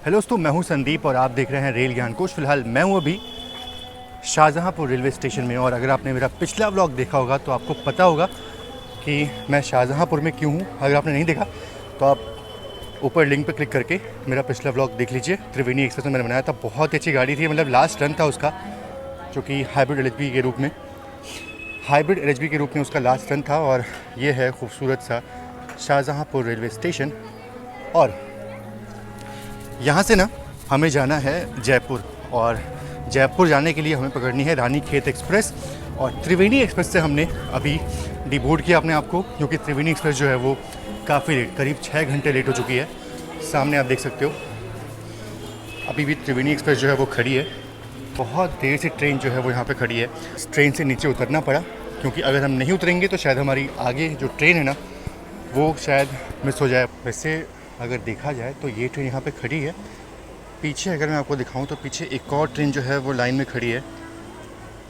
Hello दोस्तों, मैं हूं संदीप और आप देख रहे हैं रेल ज्ञान कोश। फिलहाल मैं हूं अभी शाहजहांपुर रेलवे स्टेशन में और अगर आपने मेरा पिछला व्लॉग देखा होगा तो आपको पता होगा कि मैं शाहजहांपुर में क्यों हूं। अगर आपने नहीं देखा तो आप ऊपर लिंक पर क्लिक करके मेरा पिछला व्लॉग देख लीजिए। त्रिवेणी एक्सप्रेस में मैंने बनाया था, बहुत अच्छी गाड़ी थी, मतलब लास्ट रन था उसका, जो कि हाइब्रिड LHB के रूप में उसका लास्ट रन था। और ये है खूबसूरत सा शाहजहांपुर रेलवे स्टेशन। और यहाँ से ना हमें जाना है जयपुर, और जयपुर जाने के लिए हमें पकड़नी है रानीखेत एक्सप्रेस। और त्रिवेणी एक्सप्रेस से हमने अभी डिबोर्ड किया अपने आप को, क्योंकि त्रिवेणी एक्सप्रेस जो है वो काफ़ी लेट, करीब 6 घंटे लेट हो चुकी है। सामने आप देख सकते हो अभी भी त्रिवेणी एक्सप्रेस जो है वो खड़ी है। बहुत देर से ट्रेन जो है वो यहाँ पे खड़ी है। ट्रेन से नीचे उतरना पड़ा, क्योंकि अगर हम नहीं उतरेंगे तो शायद हमारी आगे जो ट्रेन है ना वो शायद मिस हो जाए। वैसे अगर देखा जाए तो ये ट्रेन यहाँ पे खड़ी है। पीछे अगर मैं आपको दिखाऊं तो पीछे एक और ट्रेन जो है वो लाइन में खड़ी है।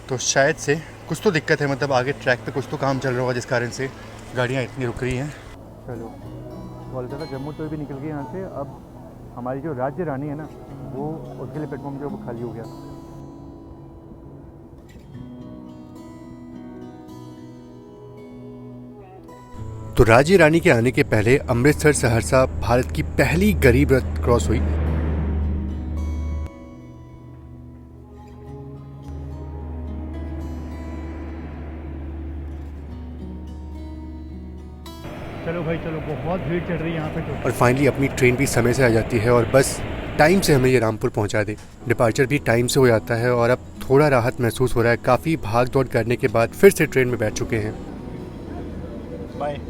तो शायद से कुछ तो दिक्कत है, मतलब आगे ट्रैक पे कुछ तो काम चल रहा होगा जिस कारण से गाड़ियाँ इतनी रुक रही हैं। चलो, कोलकाता जम्मू तो भी निकल गई यहाँ से। अब हमारी जो राज्य रानी है ना वो, उसके लिए प्लेटफॉर्म जो है वो खाली हो गया। तो राज्य रानी के आने के पहले अमृतसर सहरसा भारत की पहली गरीब रथ क्रॉस हुई। चलो भाई चलो, बहुत भीड़ चढ़ रही है यहाँ पे तो। और फाइनली अपनी ट्रेन भी समय से आ जाती है और बस टाइम से हमें ये रामपुर पहुँचा दे। डिपार्चर भी टाइम से हो जाता है और अब थोड़ा राहत महसूस हो रहा है। काफ़ी भाग दौड़ करने के बाद फिर से ट्रेन में बैठ चुके हैं। बाय।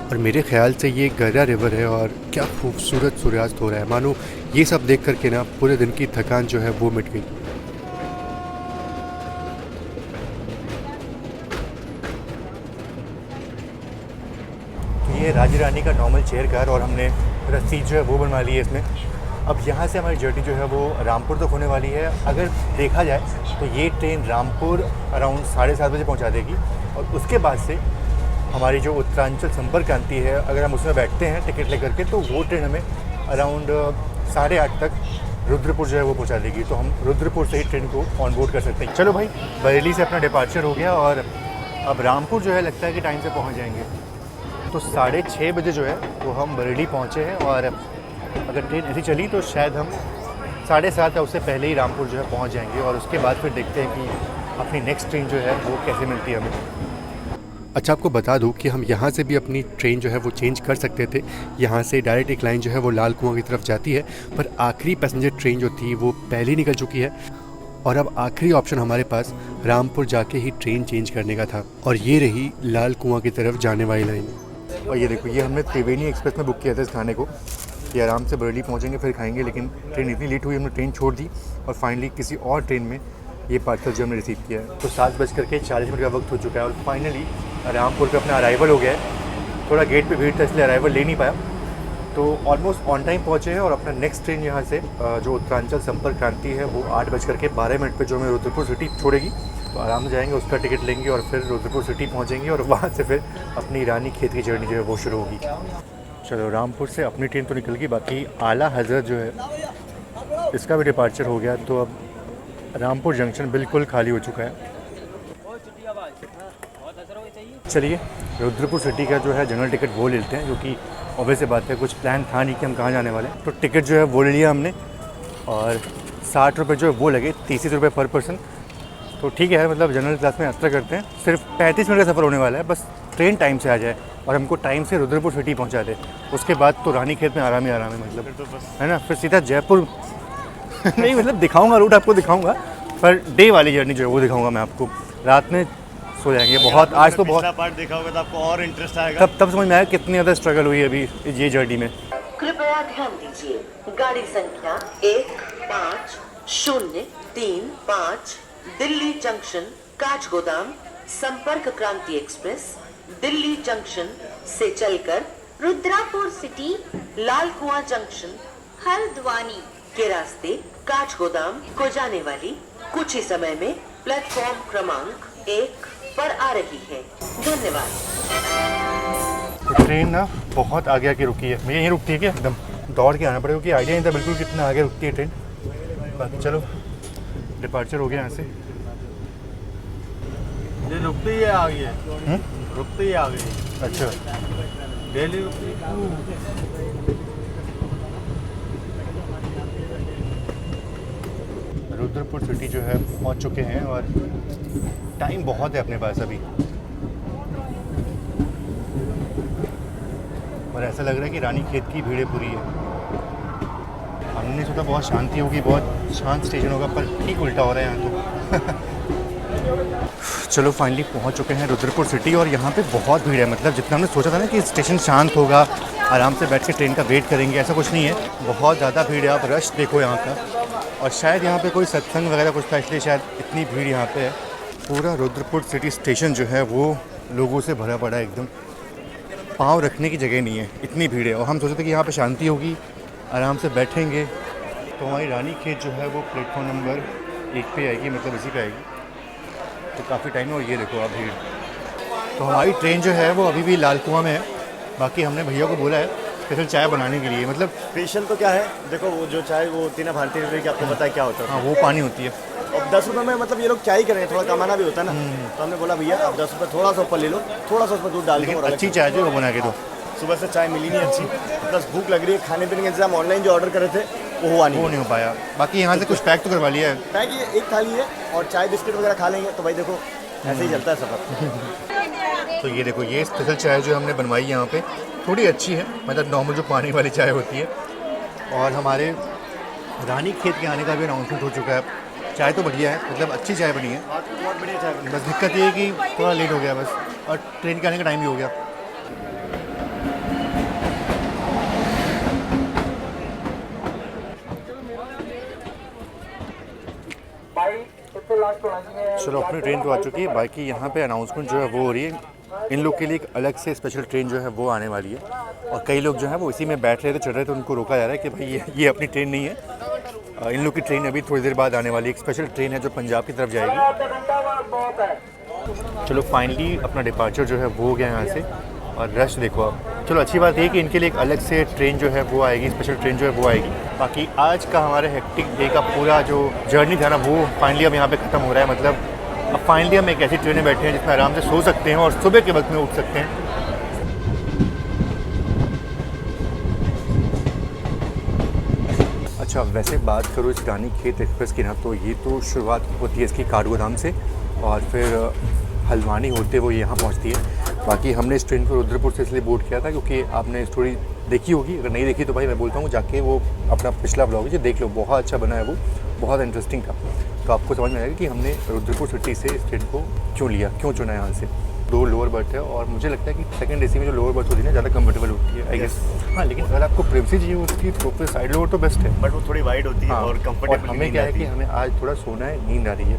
और मेरे ख्याल से ये गर्रा रिवर है और क्या खूबसूरत सूर्यास्त हो रहा है। मानो ये सब देख करके ना पूरे दिन की थकान जो है वो मिट गई। ये राज्य रानी का नॉर्मल चेयर कार और हमने रस्सी जो है वो बनवा ली है इसमें। अब यहाँ से हमारी जर्नी जो है वो रामपुर तक होने वाली है। अगर देखा जाए तो ये ट्रेन रामपुर अराउंड 7:30 बजे पहुँचा देगी और उसके बाद से हमारी जो उत्तरांचल संपर्क क्रांति है, अगर हम उसमें बैठते हैं टिकट लेकर के, तो वो ट्रेन हमें अराउंड 8:30 तक रुद्रपुर जो है वो पहुंचा देगी। तो हम रुद्रपुर से ही ट्रेन को ऑन बोर्ड कर सकते हैं। चलो भाई, बरेली से अपना डिपार्चर हो गया और अब रामपुर जो है लगता है कि टाइम से पहुंच जाएंगे। तो 6:30 बजे जो है वो हम बरेली पहुँचे हैं और अगर ट्रेन ऐसी चली तो शायद हम 7:30 या उससे पहले ही रामपुर जो है पहुँच जाएंगे। और उसके बाद फिर देखते हैं कि अपनी नेक्स्ट ट्रेन जो है वो कैसे मिलती है हमें। अच्छा, आपको बता दूं कि हम यहाँ से भी अपनी ट्रेन जो है वो चेंज कर सकते थे। यहाँ से डायरेक्ट एक लाइन जो है वो लाल कुआं की तरफ जाती है, पर आखिरी पैसेंजर ट्रेन जो थी वो पहले निकल चुकी है और अब आखिरी ऑप्शन हमारे पास रामपुर जाके ही ट्रेन चेंज करने का था। और ये रही लाल कुआं की तरफ जाने वाली लाइन। और ये देखो, ये हमने त्रिवेणी एक्सप्रेस में बुक किया था इस खाने को कि आराम से बरेली पहुँचेंगे फिर खाएँगे, लेकिन ट्रेन इतनी लेट हुई हमने ट्रेन छोड़ दी और फाइनली किसी और ट्रेन में ये पार्सल जो हमने रिसीव किया है। तो 7:40 का वक्त हो चुका है और फाइनली रामपुर पे अपना अराइवल हो गया है। थोड़ा गेट पे भीड़ था इसलिए अराइवल ले नहीं पाया, तो ऑलमोस्ट ऑन टाइम पहुँचे हैं। और अपना नेक्स्ट ट्रेन यहाँ से जो उत्तरांचल संपर्क क्रांति है वो 8:12 पे जो हमें रुद्रपुर सिटी छोड़ेगी। तो आराम से जाएंगे, उसका टिकट लेंगे और फिर रुद्रपुर सिटी पहुँचेंगे और वहाँ से फिर अपनी रानीखेत की जर्नी जो है वो शुरू होगी। चलो, रामपुर से अपनी ट्रेन तो निकल गई, बाकी आला हज़रत जो है इसका भी डिपार्चर हो गया। तो अब रामपुर जंक्शन बिल्कुल खाली हो चुका है। चलिए, रुद्रपुर सिटी का जो है जनरल टिकट वो लेते हैं, जो कि ऑब्वियस बात है, कुछ प्लान था नहीं कि हम कहाँ जाने वाले हैं। तो टिकट जो है वो ले लिया हमने और 60 रुपये जो है वो लगे, 33 रुपये पर पर्सन। तो ठीक है, मतलब जनरल क्लास में यात्रा करते हैं। सिर्फ 35 मिनट का सफ़र होने वाला है, बस ट्रेन टाइम से आ जाए और हमको टाइम से रुद्रपुर सिटी पहुँचा दे। उसके बाद तो रानीखेत में आराम है, मतलब है ना, फिर सीधा जयपुर नहीं, मतलब दिखाऊंगा रूट, आपको दिखाऊंगा, पर डे वाली जर्नी जो है वो दिखाऊंगा मैं आपको। रात में सो जाएंगे बहुत, आज तो बहुत पार्ट देखा होगा तो आपको और इंटरेस्ट आएगा। तब समझ में आया कितनी ज़्यादा स्ट्रगल हुई अभी ये जर्नी में। कृपया ध्यान दीजिए, गाड़ी संख्या 150335 दिल्ली जंक्शन काठगोदाम संपर्क क्रांति एक्सप्रेस दिल्ली जंक्शन से चलकर रुद्रपुर सिटी लाल कुआं जंक्शन हल्द्वानी के रास्ते काठगोदाम को जाने वाली कुछ ही समय में प्लेटफॉर्म क्रमांक 1, पर आ रही है। धन्यवाद। तो ट्रेन ना बहुत आगे आके रुकी है। मुझे यहीं रुकती है क्या? एकदम दौड़ के आना पड़ेगा, क्योंकि आइडिया नहीं था बिल्कुल कितना आगे रुकती है ट्रेन। बाकी चलो डिपार्चर हो गया यहाँ से। ये रुकती है आगे, रुकती है आगे। अच्छा, डेली रुकती है। रुद्रपुर सिटी जो है पहुँच चुके हैं और टाइम बहुत है अपने पास अभी। और ऐसा लग रहा है कि रानी खेत की भीड़ पूरी है। हमने सोचा बहुत शांति होगी, बहुत शांत स्टेशन होगा, पर ठीक उल्टा हो रहा है यहाँ तो। चलो फाइनली पहुँच चुके हैं रुद्रपुर सिटी और यहाँ पे बहुत भीड़ है। मतलब जितना हमने सोचा था ना कि स्टेशन शांत होगा, आराम से बैठ के ट्रेन का वेट करेंगे, ऐसा कुछ नहीं है। बहुत ज़्यादा भीड़ है। आप रश देखो यहाँ का। और शायद यहाँ पे कोई सत्संग वगैरह कुछ था, इसलिए शायद इतनी भीड़ यहाँ पे है। पूरा रुद्रपुर सिटी स्टेशन जो है वो लोगों से भरा पड़ा है एकदम। पाँव रखने की जगह नहीं है, इतनी भीड़ है। और हम सोचे थे कि यहाँ पे शांति होगी, आराम से बैठेंगे। तो हमारी रानी खेत जो है वो प्लेटफॉर्म नंबर 1 पे आएगी, मतलब इसी पे आएगी। तो काफ़ी टाइम है। और ये देखो आप भीड़। तो हमारी ट्रेन जो है वो अभी भी लाल कुआं में है। बाकी हमने भैया को बोला है स्पेशल चाय बनाने के लिए। मतलब स्पेशल तो क्या है, देखो वो जो चाय वो होती है ना भारतीय रेलवे की, आपको पता है क्या होता है? हाँ, वो पानी होती है। अब 10 रुपये में मतलब ये लोग चाय कर रहे हैं, थोड़ा कमाना भी होता है ना। तो हमने बोला भैया आप 10 रुपये थोड़ा सा ऊपर ले लो, थोड़ा सा उसमें दूध डाल लेकिन दो। अच्छी चाय जो है वो बना के दो। सुबह से चाय मिली नहीं अच्छी, प्लस भूख लग रही है। खाने पीने का इंतजाम ऑनलाइन जो ऑर्डर करे थे वो हुआ नहीं, वो नहीं हो पाया। बाकी यहाँ से कुछ पैक तो करवा लिया है। पैक ये एक थाली है और चाय बिस्किट वगैरह खा लेंगे। तो भाई देखो ऐसे ही चलता है सफर। तो ये देखो, ये स्पेशल चाय जो हमने बनवाई यहाँ पे थोड़ी अच्छी है, मतलब नॉर्मल जो पानी वाली चाय होती है। और हमारे रानी खेत के आने का भी अनाउंसमेंट हो चुका है। चाय तो बढ़िया है, मतलब अच्छी चाय बनी है। बहुत बढ़िया चाय बनी। बस दिक्कत ये है कि थोड़ा लेट हो गया बस, और ट्रेन के आने का टाइम भी हो गया। चलो अपनी ट्रेन तो आ चुकी है। बाकी यहाँ पे अनाउंसमेंट जो है वो हो रही है। इन लोग के लिए एक अलग से स्पेशल ट्रेन जो है वो आने वाली है। और कई लोग जो है वो इसी में बैठ रहे थे, चढ़ रहे थे, उनको रोका जा रहा है कि भाई ये अपनी ट्रेन नहीं है। इन लोग की ट्रेन अभी थोड़ी देर बाद आने वाली है। एक स्पेशल ट्रेन है जो पंजाब की तरफ जाएगी। चलो फाइनली अपना डिपार्चर जो है वो हो गया यहाँ से। और रश देखो आप। चलो अच्छी बात है कि इनके लिए एक अलग से ट्रेन जो है वो आएगी, स्पेशल ट्रेन जो है वो आएगी। बाकी आज का हमारे हेक्टिक डे का पूरा जो जर्नी था ना वो फाइनली अब यहाँ पे ख़त्म हो रहा है। मतलब अब फाइनली हम एक ऐसी ट्रेन में बैठे हैं जिसमें आराम से सो सकते हैं और सुबह के वक्त में उठ सकते हैं। अच्छा, वैसे बात करो इस रानी खेत एक्सप्रेस की ना, तो ये तो शुरुआत होती है इसकी काठगोदाम से और फिर हल्द्वानी होते वो यहाँ पहुँचती है। बाकी हमने इस ट्रेन को रुद्रपुर से इसलिए बोर्ड किया था क्योंकि आपने स्टोरी देखी होगी। अगर नहीं देखी तो भाई मैं बोलता हूँ जाके वो अपना पिछला ब्लॉग जो देख लो, बहुत अच्छा बना है वो, बहुत इंटरेस्टिंग था। तो आपको समझ में आएगा कि हमने रुद्रपुर सिटी से इस ट्रेन को क्यों लिया, क्यों चुना यहाँ से। 2 लोअर बर्थ है और मुझे लगता है कि सेकंड एसी में जो लोअर बर्थ होती है ना ज़्यादा कंफर्टेबल होती है आई गेस। हाँ, लेकिन अगर आपको प्राइवेसी चाहिए उसकी तो फिर साइड लोअर तो बेस्ट है, बट वो थोड़ी वाइड होती है। हाँ, और कंफर्टेबल। हमें क्या है कि हमें आज थोड़ा सोना है, नींद आ रही है।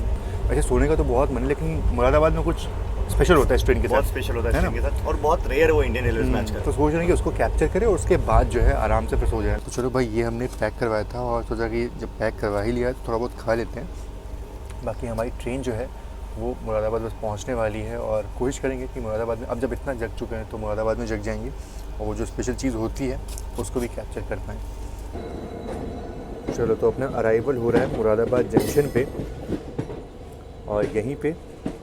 वैसे सोने का तो बहुत मन है, लेकिन मुरादाबाद में कुछ स्पेशल होता है इस ट्रेन के साथ। बहुत स्पेशल होता है इस ट्रेन के साथ, और बहुत रेयर वो इंडियन रेलवे में आजकल। तो सोच रहे हैं कि उसको कैप्चर करें और उसके बाद जो है आराम से फिर सो जाए। तो चलो भाई, ये हमने पैक करवाया था और सोचा कि जब पैक करवा ही लिया तो थोड़ा बहुत खा लेते हैं। बाकी हमारी ट्रेन जो है वो मुरादाबाद बस पहुंचने वाली है और कोशिश करेंगे कि मुरादाबाद में, अब जब इतना जग चुके हैं तो मुरादाबाद में जग जाएंगे और वो जो स्पेशल चीज़ होती है उसको भी कैप्चर कर पाएँ। चलो, तो अपना अराइवल हो रहा है मुरादाबाद जंक्शन पे और यहीं पे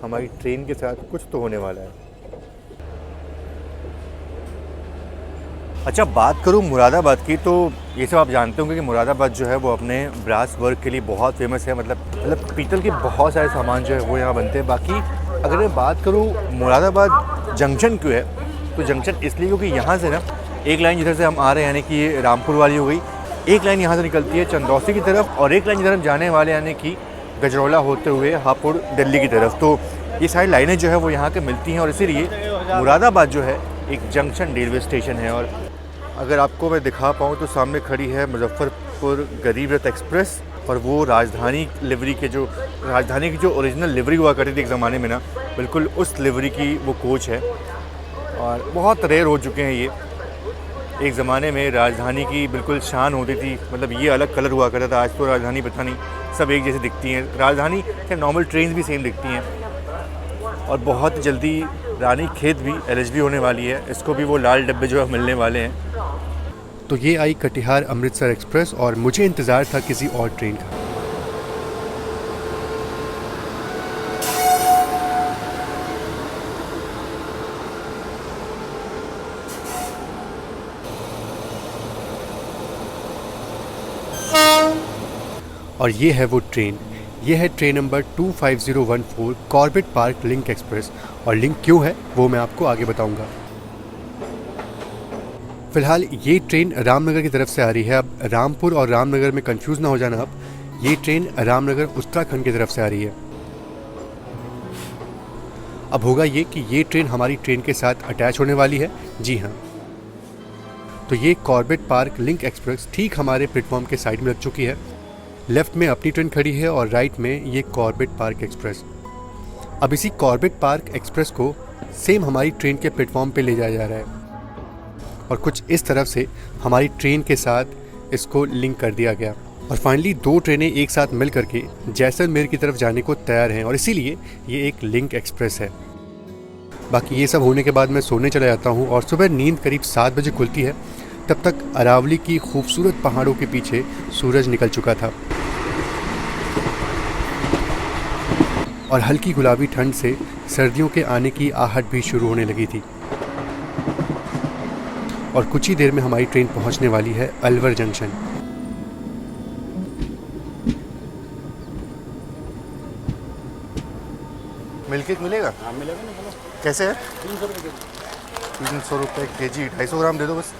हमारी ट्रेन के साथ कुछ तो होने वाला है। अच्छा, बात करूँ मुरादाबाद की तो ये सब आप जानते होंगे कि मुरादाबाद जो है वो अपने ब्रास वर्क के लिए बहुत फेमस है। मतलब पीतल के बहुत सारे सामान जो है वो यहाँ बनते हैं। बाकी अगर मैं बात करूँ मुरादाबाद जंक्शन क्यों है, तो जंक्शन इसलिए क्योंकि यहाँ से ना एक लाइन जिधर से हम आ रहे हैं यानी कि ये रामपुर वाली हो गई, एक लाइन यहाँ से निकलती है चंदौसी की तरफ और एक लाइन जिधर हम जाने वाले यानी कि गजरौला होते हुए हापुड़ दिल्ली की तरफ। तो ये सारी लाइनें जो है वो यहाँ के मिलती हैं और इसीलिए मुरादाबाद जो है एक जंक्शन रेलवे स्टेशन है। और अगर आपको मैं दिखा पाऊँ तो सामने खड़ी है मुजफ्फरपुर गरीब रथ एक्सप्रेस और वो राजधानी लिवरी के जो राजधानी की जो ओरिजिनल लिवरी हुआ करती थी एक ज़माने में ना, बिल्कुल उस लिवरी की वो कोच है और बहुत रेयर हो चुके हैं ये। एक ज़माने में राजधानी की बिल्कुल शान होती थी, मतलब ये अलग कलर हुआ करता था। आज तो राजधानी पता नहीं सब एक जैसी दिखती हैं। राजधानी क्या नॉर्मल ट्रेन भी सेम दिखती हैं। और बहुत जल्दी रानी खेत भी LHB होने वाली है, इसको भी वो लाल डब्बे जो है मिलने वाले हैं। तो ये आई कटिहार अमृतसर एक्सप्रेस और मुझे इंतज़ार था किसी और ट्रेन का। और ये है वो ट्रेन, ये है train number 25014 Corbett park link express. और लिंक क्यों है वो मैं आपको आगे बताऊंगा। फ़िलहाल ये ट्रेन रामनगर की तरफ से आ रही है। अब रामपुर और रामनगर में कंफ्यूज ना हो जाना। अब ये ट्रेन रामनगर उत्तराखंड की तरफ से आ रही है। अब होगा ये कि ये ट्रेन हमारी ट्रेन के साथ अटैच होने वाली है। जी हाँ, तो ये कॉर्बेट पार्क लिंक एक्सप्रेस ठीक हमारे प्लेटफॉर्म के साइड में लग चुकी है। लेफ़्ट में अपनी ट्रेन खड़ी है और राइट में ये कॉर्बेट पार्क एक्सप्रेस। अब इसी कॉर्बेट पार्क एक्सप्रेस को सेम हमारी ट्रेन के प्लेटफॉर्म पे ले जाया जा रहा है और कुछ इस तरफ से हमारी ट्रेन के साथ इसको लिंक कर दिया गया। और फाइनली 2 ट्रेनें एक साथ मिल करके जैसलमेर की तरफ जाने को तैयार हैं और इसीलिए ये एक लिंक एक्सप्रेस है। बाकी ये सब होने के बाद मैं सोने चला जाता हूँ और सुबह नींद करीब 7 बजे खुलती है। तब तक अरावली की खूबसूरत पहाड़ों के पीछे सूरज निकल चुका था और हल्की गुलाबी ठंड से सर्दियों के आने की आहट भी शुरू होने लगी थी। और कुछ ही देर में हमारी ट्रेन पहुंचने वाली है अलवर जंक्शन। मिल्क मिलेगा? हाँ मिलेगा ना, चलो। कैसे है? 300 रुपये 300 रुपये kg, 250 ग्राम दे दो बस,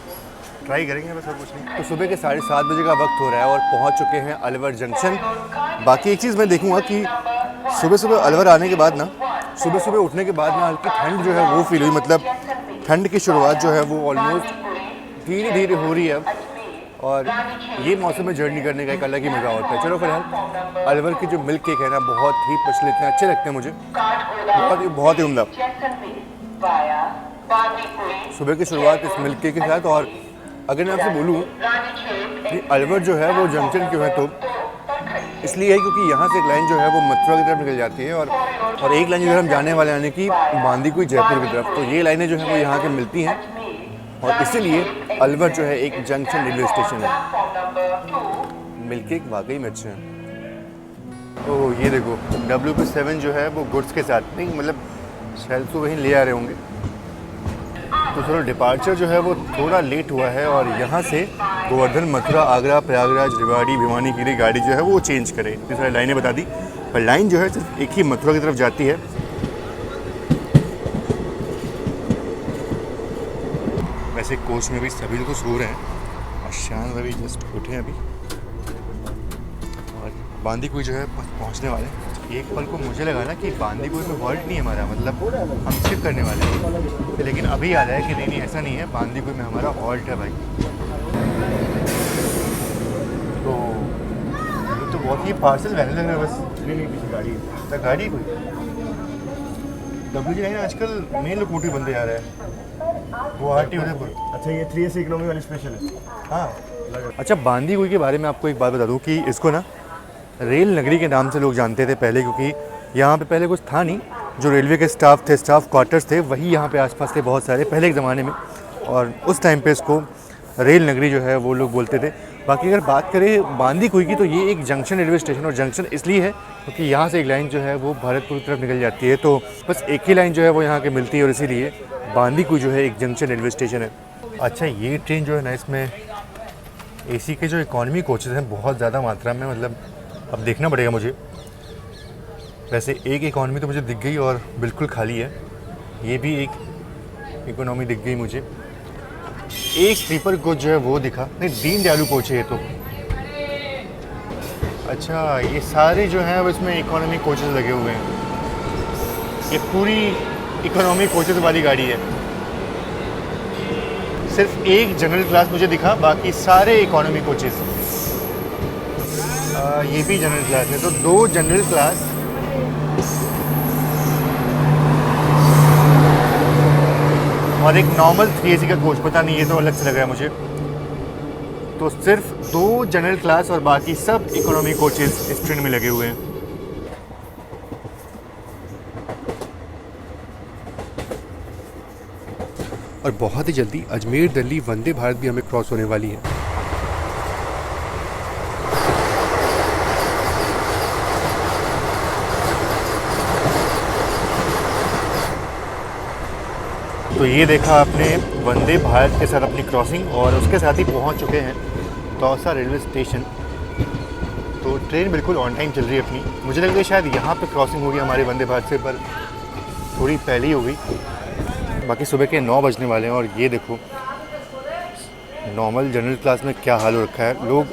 ट्राई करेंगे बस और कुछ नहीं। तो सुबह के 7:30 बजे का वक्त हो रहा है और पहुंच चुके हैं अलवर जंक्शन। बाकी एक चीज़ मैं देखूंगा कि सुबह सुबह अलवर आने के बाद ना, सुबह सुबह उठने के बाद ना हल्की ठंड जो है वो फील हुई। मतलब ठंड की शुरुआत जो है वो ऑलमोस्ट धीरे धीरे हो रही है अब, और ये मौसम में जर्नी करने का एक अलग ही मज़ा होता है। चलो फिलहाल अलवर की जो मिल्क केक है ना, बहुत ही प्रचलित हैं, अच्छे लगते हैं मुझे, बहुत ही उम्दा। सुबह की शुरुआत इस मिल्क केक के साथ। और अगर मैं आपसे बोलूँ कि अलवर जो है वो जंक्शन क्यों है, तो इसलिए है क्योंकि यहाँ से एक लाइन जो है वो मथुरा की तरफ निकल जाती है और एक लाइन इधर हम जाने वाले यानी कि बांदीकुई जयपुर की तरफ। तो ये लाइनें जो हैं वो यहाँ के मिलती हैं और इसीलिए अलवर जो है एक जंक्शन रेलवे स्टेशन है। मिल्क केक वाकई में अच्छे हैं। ओह ये देखो, WP7 जो है वो गुड्स के साथ नहीं, मतलब शायद तो वहीं ले आ रहे होंगे। तो चलो डिपार्चर जो है वो थोड़ा लेट हुआ है और यहाँ से गोवर्धन, मथुरा, आगरा, प्रयागराज, रेवाड़ी, भिवानी की गाड़ी जो है वो चेंज करे। इतनी सारी लाइनें बता दी, पर लाइन जो है सिर्फ एक ही मथुरा की तरफ जाती है। वैसे कोच में भी सभी लोग सो रहे हैं और शान रवि जस्ट उठे हैं अभी और बांदीकुई जो है पहुँचने वाले हैं। एक पल को मुझे लगा ना कि बांदीकुई में हॉल्ट नहीं है हमारा, मतलब हम स्किप करने वाले हैं, लेकिन अभी याद आया कि नहीं ऐसा नहीं है, बांदीकुई में हमारा हॉल्ट है भाई। तो बहुत ही पार्सल वैन लग रहा है बस। नहीं पीछे गाड़ी है। तो गाड़ी कोई WG लाइन आजकल मेन लोकोमोटिव बनते जा रहा है, गुवाहाटी उदयपुर। अच्छा ये 3AC इकोनॉमी वाली स्पेशल है। हाँ अच्छा, बांदीकुई के बारे में आपको एक बात बता दूँ कि इसको ना रेल नगरी के नाम से लोग जानते थे पहले, क्योंकि यहाँ पे पहले कुछ था नहीं। जो रेलवे के स्टाफ थे, स्टाफ क्वार्टर्स थे, वही यहाँ पे आसपास थे बहुत सारे पहले के ज़माने में, और उस टाइम पे इसको रेल नगरी जो है वो लोग बोलते थे। बाकी अगर बात करें बांदीकुई की, तो ये एक जंक्शन रेलवे स्टेशन, और जंक्शन इसलिए है क्योंकि यहाँ से एक लाइन जो है वो भरतपुर की तरफ निकल जाती है। तो बस एक ही लाइन जो है वो यहाँ के मिलती है और इसीलिए बांदीकुई जो है एक जंक्शन रेलवे स्टेशन है। अच्छा ये ट्रेन जो है ना, इसमें AC के जो इकॉनमी कोचेज़ हैं बहुत ज़्यादा मात्रा में, मतलब अब देखना पड़ेगा मुझे। वैसे एक इकॉनमी तो मुझे दिख गई और बिल्कुल खाली है, ये भी एक इकोनॉमी दिख गई मुझे। एक स्लीपर कोच जो है वो दिखा नहीं, दीन दयालु कोच है ये तो। अच्छा ये सारे जो हैं अब इसमें इकोनॉमी कोचेस लगे हुए हैं, ये पूरी इकोनॉमी कोचेस वाली गाड़ी है। सिर्फ एक जनरल क्लास मुझे दिखा, बाकी सारे इकोनॉमी कोचेस। ये भी जनरल क्लास है, तो 2 जनरल क्लास और एक नॉर्मल 3AC का कोच, पता नहीं ये तो अलग से लग रहा है मुझे। तो सिर्फ 2 जनरल क्लास और बाकी सब इकोनॉमी कोचेस इस ट्रेन में लगे हुए हैं। और बहुत ही जल्दी अजमेर दिल्ली वंदे भारत भी हमें क्रॉस होने वाली है। तो ये देखा आपने वंदे भारत के साथ अपनी क्रॉसिंग, और उसके साथ ही पहुंच चुके हैं दौसा रेलवे स्टेशन। तो ट्रेन बिल्कुल ऑन टाइम चल रही है अपनी। मुझे लग रहा है शायद यहाँ पे क्रॉसिंग होगी हमारे वंदे भारत से, पर थोड़ी पहले ही हो गई। बाकी सुबह के 9 बजने वाले हैं और ये देखो नॉर्मल जनरल क्लास में क्या हाल हो रखा है। लोग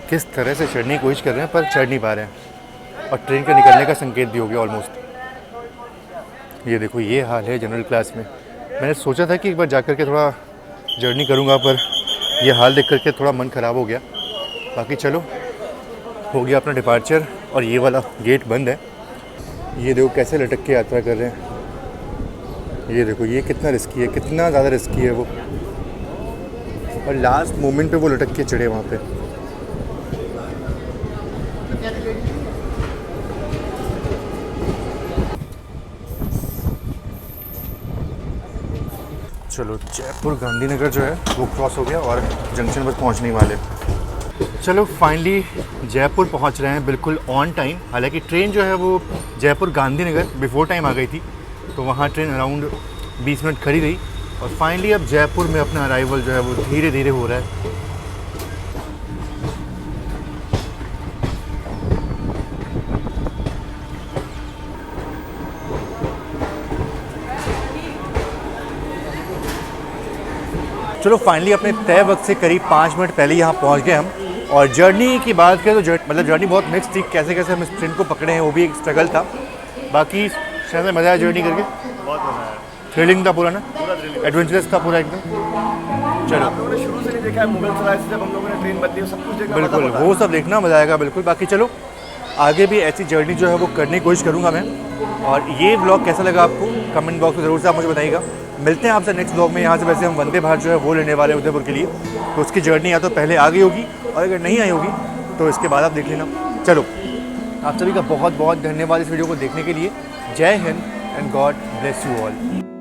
किस तरह से चढ़ने की कोशिश कर रहे हैं पर चढ़ नहीं पा रहे हैं, और ट्रेन के निकलने का संकेत भी हो गया ऑलमोस्ट। ये देखो ये हाल है जनरल क्लास में। मैंने सोचा था कि एक बार जा कर के थोड़ा जर्नी करूँगा, पर यह हाल देख करके थोड़ा मन ख़राब हो गया। बाकी चलो, हो गया अपना डिपार्चर, और ये वाला गेट बंद है। ये देखो कैसे लटक के यात्रा कर रहे हैं। ये देखो ये कितना रिस्की है, कितना ज़्यादा रिस्की है वो, और लास्ट मोमेंट पे वो लटक के चढ़े वहाँ पे। चलो जयपुर गांधीनगर जो है वो क्रॉस हो गया और जंक्शन पर पहुँचने वाले। चलो फाइनली जयपुर पहुंच रहे हैं बिल्कुल ऑन टाइम। हालांकि ट्रेन जो है वो जयपुर गांधीनगर बिफोर टाइम आ गई थी, तो वहाँ ट्रेन अराउंड 20 मिनट खड़ी रही, और फाइनली अब जयपुर में अपना अराइवल जो है वो धीरे धीरे हो रहा है। चलो फाइनली अपने तय वक्त से करीब 5 मिनट पहले यहाँ पहुँच गए हम। और जर्नी की बात करें तो मतलब जर्नी बहुत मिक्स थी। कैसे कैसे हम इस ट्रेन को पकड़े हैं वो भी एक स्ट्रगल था। बाकी शायद से मज़ा आया जर्नी करके, बहुत मजा आया, थ्रिलिंग था पूरा ना, पूरा थ्रिलिंग। एडवेंचरस था पूरा एकदम। चलो आप लोगों ने शुरू से नहीं देखा है मुगल सराय से जब हम लोगों ने ट्रेन बदली है, सब कुछ देखना बिल्कुल, पता वो सब देखना मज़ा आएगा बिल्कुल। बाकी चलो आगे भी ऐसी जर्नी जो है वो करने की कोशिश करूँगा मैं। और ये व्लॉग कैसा लगा आपको कमेंट बॉक्स में ज़रूर से आप मुझे बताइएगा। मिलते हैं आपसे नेक्स्ट व्लॉग में। यहाँ से वैसे हम वंदे भारत जो है वो लेने वाले हैं उदयपुर के लिए, तो उसकी जर्नी या तो पहले आ गई होगी, और अगर नहीं आई होगी तो इसके बाद आप देख लेना। चलो आप सभी का बहुत बहुत धन्यवाद इस वीडियो को देखने के लिए। जय Hind and God bless you all.